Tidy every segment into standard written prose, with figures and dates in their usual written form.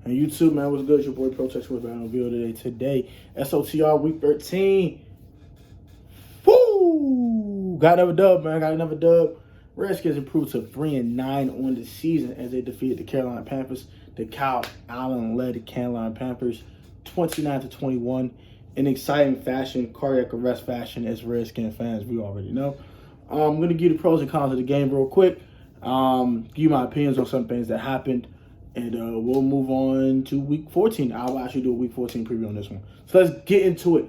And you too, man. What's good? Your boy Protest with Battle Video today. SOTR week 13. Woo! Got another dub, man. Got another dub. Redskins improved to 3-9 on the season as they defeated the Carolina Panthers. The Kyle Allen-led Carolina Panthers 29-21 in exciting fashion, cardiac arrest fashion, as Redskins fans we already know. I'm going to give you the pros and cons of the game real quick. Give you my opinions on some things that happened. And we'll move on to week 14. I'll actually do a week 14 preview on this one. So let's get into it.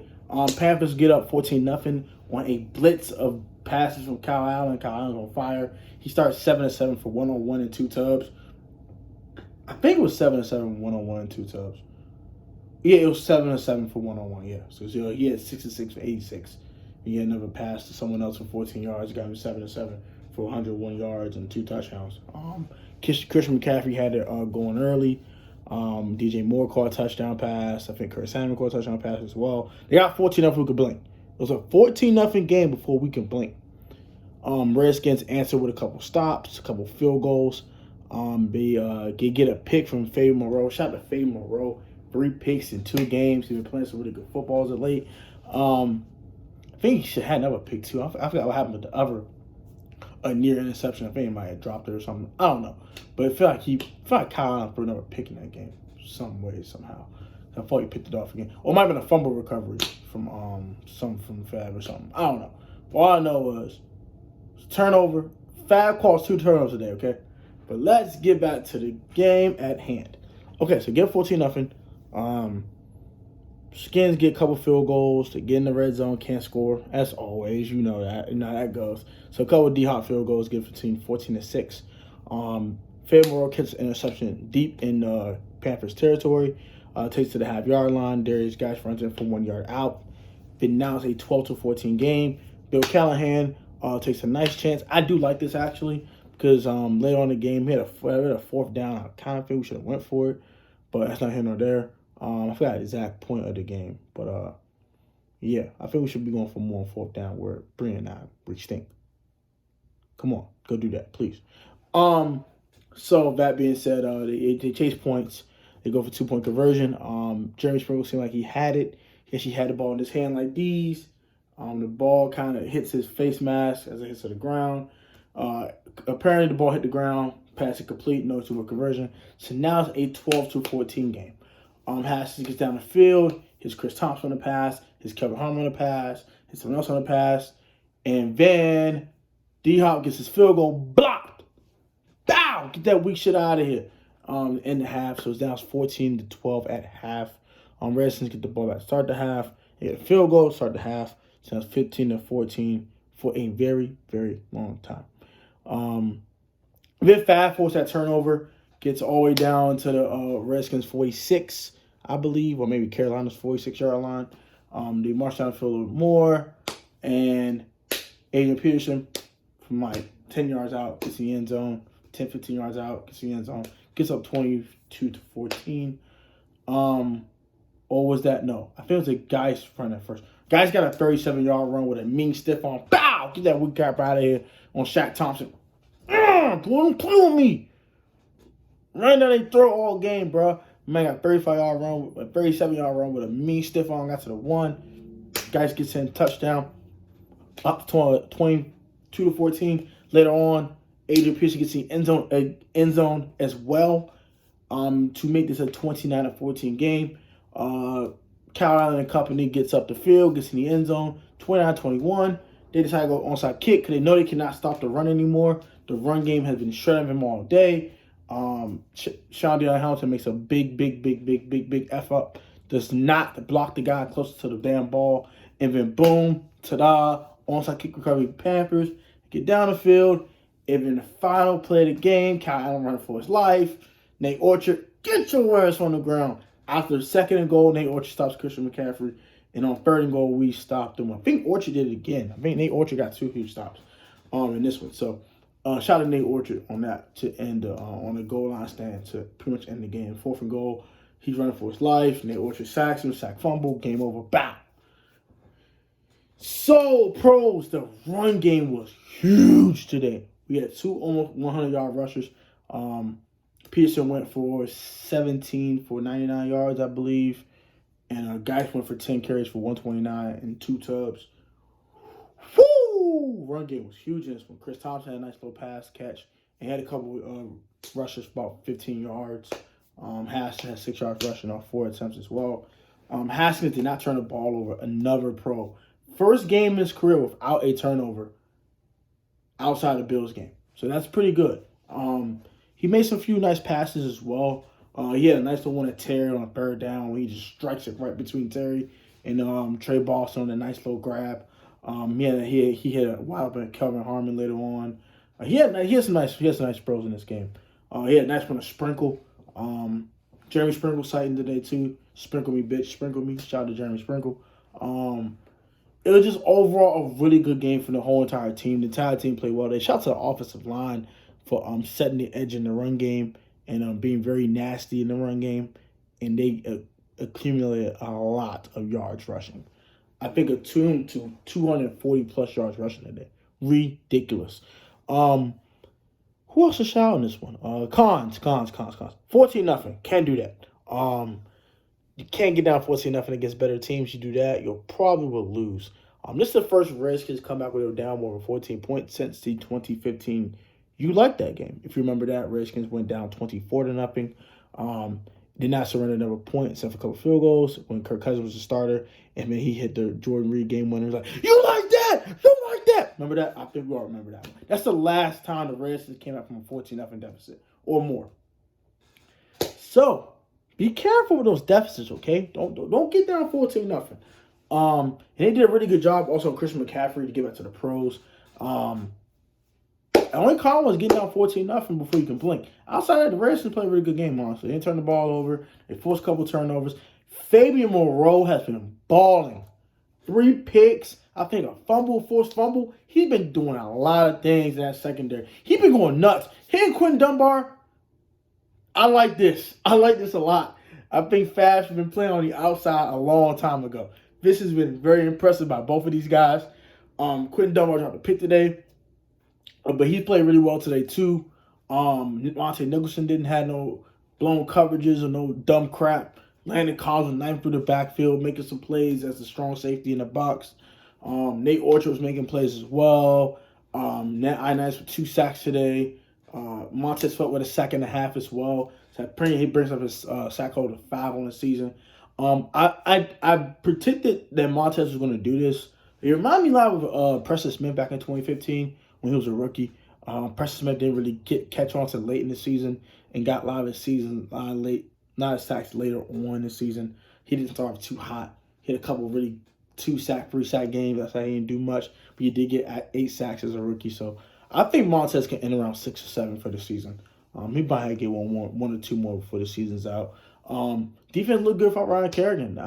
Panthers get up 14-0 on a blitz of passes from Kyle Allen. Kyle Allen's on fire. He starts 7-7 for 101 and 2 tubs. I think it was 7-7, 101 and 2 tubs. Yeah, it was 7-7 for 101. Yeah, so he had 6-6 for 86. He had another pass to someone else for 14 yards. Got him 7-7 for 101 yards and 2 touchdowns. Christian McCaffrey had it going early. DJ Moore caught a touchdown pass. I think Kurt Samuel caught a touchdown pass as well. They got 14-0 we could blink. It was a 14-0 game before we could blink. Redskins answered with a couple stops, a couple field goals. They get a pick from Faye Moreau. Shout out to Faye Moreau. 3 picks in 2 games. He's been playing some really good footballs of late. I think he should have another pick too. I forgot what happened with the other near interception. I think he might have dropped it or something. I don't know. But I feel like Kyle Allen threw another pick in that game some way, somehow. I thought he picked it off again. Or it might have been a fumble recovery from Fab or something. I don't know. All I know was turnover. Fab calls 2 turnovers today, okay? But let's get back to the game at hand. Okay, so get 14-0. Skins get a couple field goals to get in the red zone, can't score. As always, you know that. You know how that goes. So a couple of D-Hop field goals get 14-6. Faye Moreau catches an interception deep in Panthers territory. Takes to the half-yard line. Darius Guice runs in from 1 yard out. Then now it's a 12-14 game. Bill Callahan takes a nice chance. I do like this, actually, because later on in the game, he had a 4th down. I kind of think we should have went for it, but that's not here nor there. I forgot the exact point of the game, but yeah, I think we should be going for more on 4th down. We're 3-9. What do you think? Come on, go do that, please. So that being said, they chase points. They go for 2-point conversion. Jeremy Sprinkle seemed like he had it. He actually had the ball in his hand like these. The ball kind of hits his face mask as it hits to the ground. Apparently the ball hit the ground, pass it complete, no 2-point conversion. So now it's a 12-14 game. Haskins gets down the field. His Chris Thompson on the pass. His Kevin Harmon on the pass. His someone else on the pass. And then D-Hop gets his field goal blocked. Bow! Get that weak shit out of here. In the half. So it's down 14-12 at half. Redskins get the ball back to start the half. They get a field goal to start the half. So it's 15-14 for a very, very long time. Then Fab forced that turnover. Gets all the way down to the Redskins 46, I believe, or maybe Carolina's 46-yard line. They march down the field a little more, and Adrian Peterson from like 10 yards out gets in the end zone, 10, 15 yards out gets in the end zone, gets up 22-14. Or was that? No, I think it was a Guice run at first. Guice got a 37-yard run with a mean stiff on. Bow! Get that weak cap out of here on Shaq Thompson. Don't play with me. Right now they throw all game, bro. Man got a 35-yard run, a 37-yard run with a mean stiff on. Got to the 1. Guys gets in touchdown. Up to 22-14. Later on, Adrian Pearson gets the end zone as well. To make this a 29-14 game. Kyle Allen and company gets up the field, gets in the end zone, 29-21. They decide to go onside kick because they know they cannot stop the run anymore. The run game has been shredding them all day. Sean Deion Hamilton makes a big F up. Does not block the guy close to the damn ball. And then boom, ta-da, onside kick recovery Panthers. Get down the field. And then the final play of the game, Kyle Allen running for his life. Nate Orchard, get your ass on the ground. After the 2nd and goal, Nate Orchard stops Christian McCaffrey. And on 3rd and goal, we stopped him. I think Orchard did it again. I think Nate Orchard got 2 huge stops in this one. So, shout out to Nate Orchard on that to end on the goal line stand to pretty much end the game. 4th and goal. He's running for his life. Nate Orchard sacks him, sack fumble, game over. Bow. So, pros, the run game was huge today. We had 2 almost 100-yard rushers. Peterson went for 17 for 99 yards, I believe. And Guice went for 10 carries for 129 and 2 tubs. Woo! Run game was huge in this one. Chris Thompson had a nice little pass catch. And had a couple rushes, about 15 yards. Haskins had 6 yards rushing off 4 attempts as well. Haskins did not turn the ball over. Another pro. First game in his career without a turnover outside the Bills game. So that's pretty good. He made some few nice passes as well. He had a nice little one at Terry on a third down where he just strikes it right between Terry and Trey Boston on a nice little grab. He had a wild one at Kelvin Harmon later on. He had some nice throws in this game. He had a nice one to Sprinkle. Jeremy Sprinkle sighting today too. Sprinkle me, bitch. Sprinkle me. Shout out to Jeremy Sprinkle. It was just overall a really good game for the whole entire team. The entire team played well. They shout out to the offensive line for setting the edge in the run game and being very nasty in the run game. And they accumulated a lot of yards rushing. I think a 240-plus yards rushing today. Ridiculous. Who else to shout in this one? Cons. 14-0. Can't do that. You can't get down 14-0 against better teams. You do that, you'll probably will lose. This is the first Redskins comeback where they were down more than 14 points since the 2015. You like that game. If you remember that, Redskins went down 24-0. Did not surrender another point except for a couple field goals when Kirk Cousins was the starter. And then he hit the Jordan Reed game winner. He was like, you like that? You like that? Remember that? I think we all remember that one. That's the last time the Redskins came out from a 14-0 deficit or more. So, be careful with those deficits, okay? Don't get down 14-0. And they did a really good job also on Christian McCaffrey to get back to the pros. Only Colin was getting down 14-0 before you can blink. Outside of that, the Redskins played a really good game, honestly. They didn't turn the ball over. They forced a couple turnovers. Fabian Moreau has been balling. 3 picks. I think a forced fumble. He's been doing a lot of things in that secondary. He's been going nuts. Hitting Quentin Dunbar, I like this. I like this a lot. I think Fab's been playing on the outside a long time ago. This has been very impressive by both of these guys. Quentin Dunbar dropped a pick today. But he played really well today, too. Monte Nicholson didn't have no blown coverages or no dumb crap. Landon Collins was knife through the backfield, making some plays as a strong safety in the box. Nate Orchard was making plays as well. Nat Inice with 2 sacks today. Montez Sweat with a sack and a half as well. So he brings up his sack total to 5 on the season. I predicted that Montez was going to do this. It reminded me a lot of Preston Smith back in 2015 when he was a rookie. Preston Smith didn't really catch on to late in the season and got a lot of his season late. Not as sacks later on in the season. He didn't start off too hot. He had a couple really 2-sack, 3-sack games. That's why he didn't do much. But he did get 8 sacks as a rookie. So I think Montez can end around 6 or 7 for the season. He might get one or two more before the season's out. Defense looked good for Ryan Kerrigan.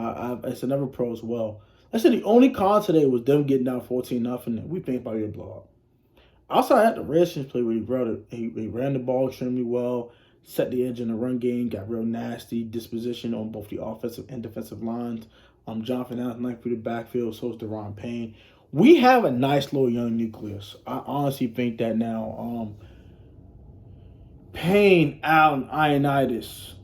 It's another pro as well. I said the only con today was them getting down 14-0, and we think about your blowout. Outside that, the Redskins played really well. He ran the ball extremely well. Set the edge in the run game, got real nasty disposition on both the offensive and defensive lines. Jonathan Allen knife through the backfield, so is Deron Payne. We have a nice little young nucleus. I honestly think that now. Payne, Allen, Ioannidis,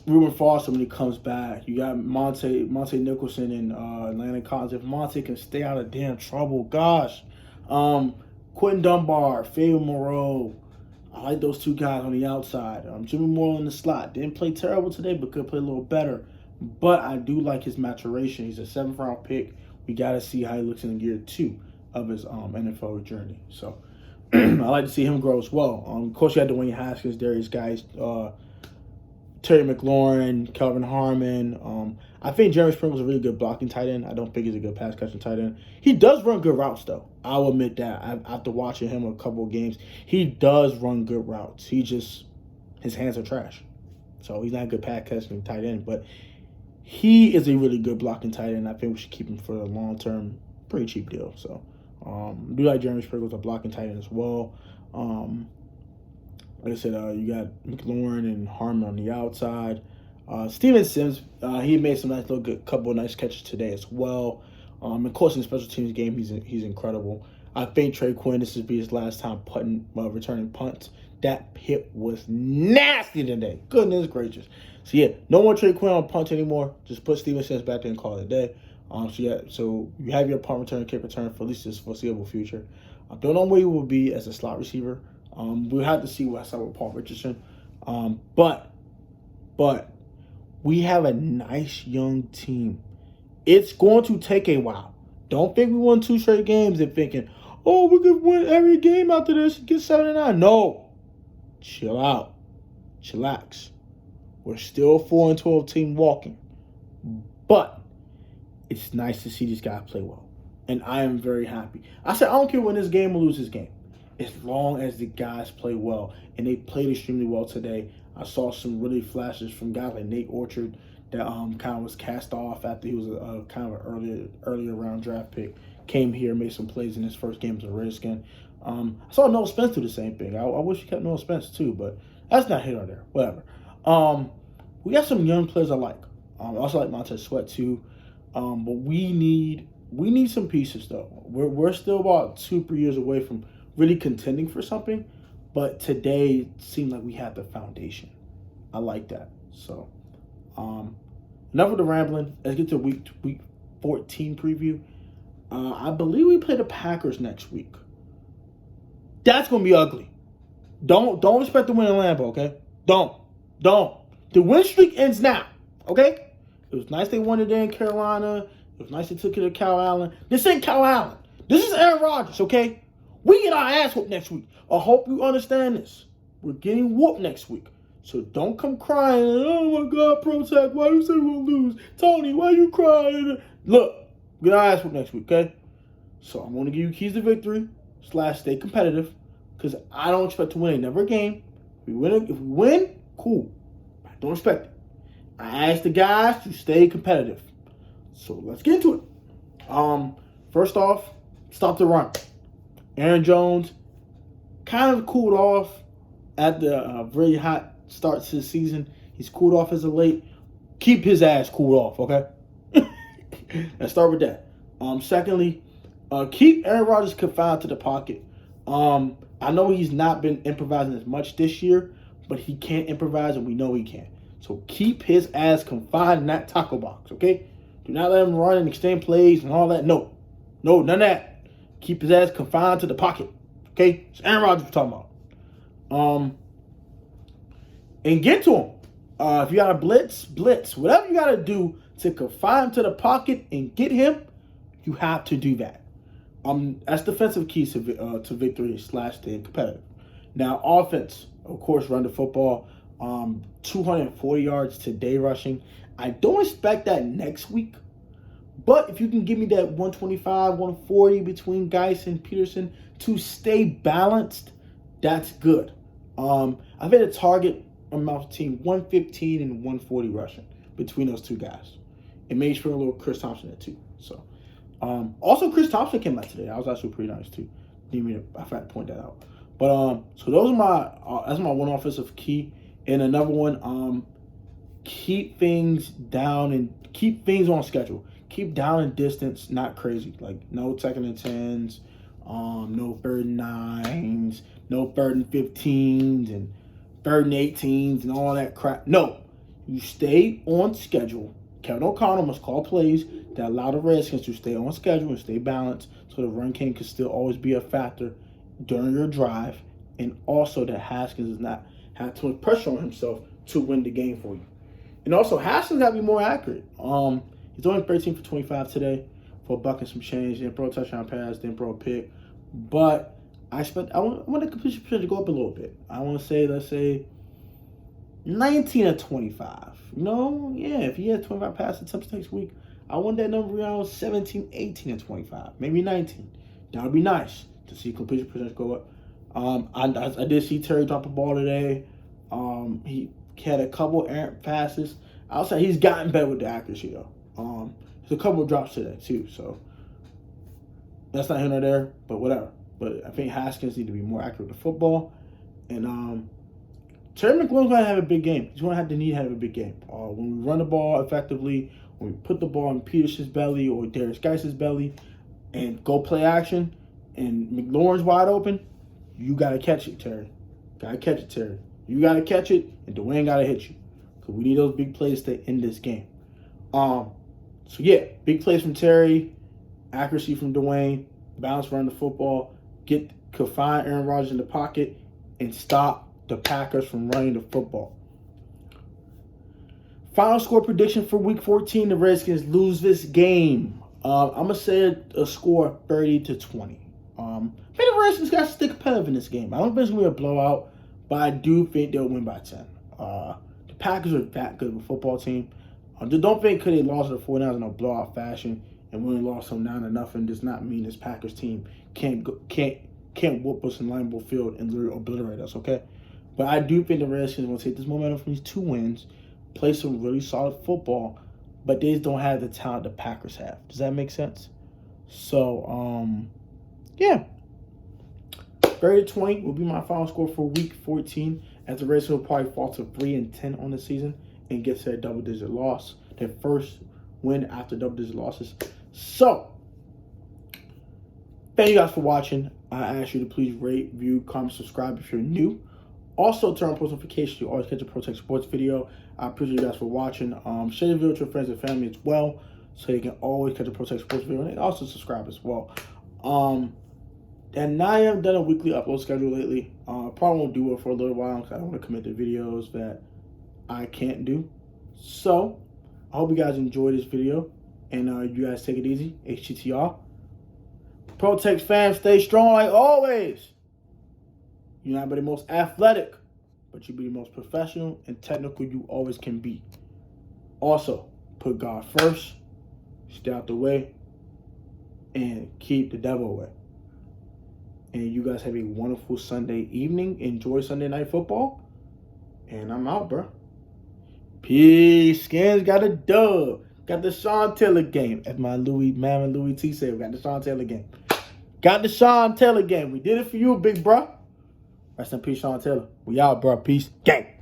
Reuben Foster when he comes back. You got Monte Nicholson and Landon Collins. If Monte can stay out of damn trouble, gosh. Quentin Dunbar, Fabian Moreau. I like those 2 guys on the outside. Jimmy Moore in the slot. Didn't play terrible today, but could play a little better. But I do like his maturation. He's a 7th-round pick. We got to see how he looks in year 2 of his NFL journey. So I like to see him grow as well. Of course, you had Dwayne Haskins, Darius Guice, Terry McLaurin, Kelvin Harmon. I think Jeremy Sprinkle's a really good blocking tight end. I don't think he's a good pass-catching tight end. He does run good routes, though. I'll admit that. After watching him a couple of games, he does run good routes. His hands are trash. So he's not a good pass-catching tight end. But he is a really good blocking tight end. I think we should keep him for a long-term, pretty cheap deal. So I do like Jeremy Sprinkle's a blocking tight end as well. Like I said, you got McLaurin and Harmon on the outside. Steven Sims, he made some couple of nice catches today as well. Of course, in the special teams game, he's incredible. I think Trey Quinn, this will be his last time returning punts That hit was nasty today. Goodness gracious. So yeah, no more Trey Quinn on punch anymore. Just put Steven Sims back there and call it a day. So you have your punt return, kick return for at least this foreseeable future. I don't know where he will be as a slot receiver. We'll have to see what's up with Paul Richardson. But we have a nice young team. It's going to take a while. Don't think we won 2 straight games and thinking, oh, we could win every game after this and get 7-9. No. Chill out. Chillax. We're still a 4-12 team walking. But it's nice to see these guys play well. And I am very happy. I said I don't care win this game or lose this game, as long as the guys play well. And they played extremely well today. I saw some really flashes from guys like Nate Orchard that kind of was cast off after he was a kind of an earlier round draft pick. Came here, made some plays in his first game as a Redskin. I saw Noah Spence do the same thing. I wish he kept Noah Spence too, but that's not here or there. Whatever. We got some young players I like. I also like Montez Sweat too. But we need some pieces though. We're still about 2-3 years away from really contending for something. But today it seemed like we had the foundation. I like that. So enough of the rambling. Let's get to week 14 preview. I believe we play the Packers next week. That's gonna be ugly. Don't expect to win in Lambeau, okay? Don't. The win streak ends now, okay? It was nice they won it in Carolina. It was nice they took it to Kyle Allen. This ain't Kyle Allen. This is Aaron Rodgers, okay? We get our ass whooped next week. I hope you understand this. We're getting whooped next week. So don't come crying. Oh my God, Protect, why you say we're going to lose? Tony, why you crying? Look, we get our ass whooped next week, okay? So I'm going to give you keys to victory / stay competitive, because I don't expect to win another game. If we win, cool. I don't expect it. I asked the guys to stay competitive. So let's get into it. First off, stop the run. Aaron Jones kind of cooled off at the very hot start to the season. He's cooled off as of late. Keep his ass cooled off, okay? Let's start with that. Secondly, keep Aaron Rodgers confined to the pocket. I know he's not been improvising as much this year, but he can't improvise, and we know he can. So keep his ass confined in that tackle box, okay? Do not let him run and extend plays and all that. No, none of that. Keep his ass confined to the pocket, okay? It's Aaron Rodgers we're talking about. And get to him. If you got to blitz. Whatever you got to do to confine him to the pocket and get him, you have to do that. That's defensive keys to victory / staying competitive. Now, offense, of course, run the football. 240 yards today rushing. I don't expect that next week. But if you can give me that 125, 140 between Guice and Peterson to stay balanced, that's good. I've had a target amount team 115 and 140 rushing between those two guys. It made sure a little Chris Thompson there too. So, also Chris Thompson came out today. That was actually pretty nice too. I forgot to point that out. But so those are that's my one offensive key. And another one, keep things down and keep things on schedule. Keep down and distance, not crazy. Like no 2nd and 10s, no 3rd and 9s, no 3rd and 15s and 3rd and 18s and all that crap. No, you stay on schedule. Kevin O'Connell must call plays that allow the Redskins to stay on schedule and stay balanced so the run game can still always be a factor during your drive, and also that Haskins does not have too much pressure on himself to win the game for you. And also, Haskins got to be more accurate. He's only 13 for 25 today for a buck and some change. Didn't throw a touchdown pass, didn't throw a pick. But I want the completion percentage to go up a little bit. I want to say, let's say, 19 of 25. If he had 25 pass attempts next week, I want that number around 17, 18 and 25, maybe 19. That would be nice to see completion percentage go up. I did see Terry drop a ball today. He had a couple errant passes. I'll say he's gotten better with the accuracy though. There's a couple of drops today too, so that's not here nor there, but whatever. But I think Haskins need to be more accurate with the football, and Terry McLaurin's going to have a big game. He's going to have a big game. When we run the ball effectively, when we put the ball in Peterson's belly or Darius Guice's belly and go play action, and McLaurin's wide open, you got to catch it, Terry. Gotta catch it, Terry. You gotta catch it, and Dwayne gotta hit you. Because we need those big plays to end this game. So yeah, big plays from Terry, accuracy from Dwayne, balance running the football, confine Aaron Rodgers in the pocket, and stop the Packers from running the football. Final score prediction for Week 14: the Redskins lose this game. I'm gonna say a score 30-20. I think the Redskins got to stay competitive in this game. I don't think it's gonna be a blowout, but I do think they'll win by 10. The Packers are that good of a football team. Don't think because they lost to the 49ers in a blowout fashion and we only lost them 9-0 does not mean this Packers team can't whoop us in Lambeau Field and literally obliterate us. Okay, but I do think the Redskins will take this momentum from these 2 wins, play some really solid football, but they just don't have the talent the Packers have. Does that make sense? So, yeah. 30-20 will be my final score for Week 14, as the Redskins will probably fall to 3-10 on the season and get to a double-digit loss. Their first win after double-digit losses. So, thank you guys for watching. I ask you to please rate, view, comment, subscribe if you're new. Also, turn on post notifications to always catch a Pro Tech Sports video. I appreciate you guys for watching. Share the video with your friends and family as well, so you can always catch a Pro Tech Sports video, and also subscribe as well. And I have done a weekly upload schedule lately. Probably won't do it for a little while because I don't want to commit to videos that I can't do. So, I hope you guys enjoyed this video, and you guys take it easy. HTTR. Pro Tech fans, stay strong like always. You're not the most athletic, but you be the most professional and technical you always can be. Also, put God first, stay out the way, and keep the devil away. And you guys have a wonderful Sunday evening. Enjoy Sunday Night Football. And I'm out, bro. Peace. Skins got a dub. Got the Sean Taylor game. As my Louis T said, we got the Sean Taylor game. Got the Sean Taylor game. We did it for you, big bro. Rest in peace, Sean Taylor. We out, bro. Peace. Gang.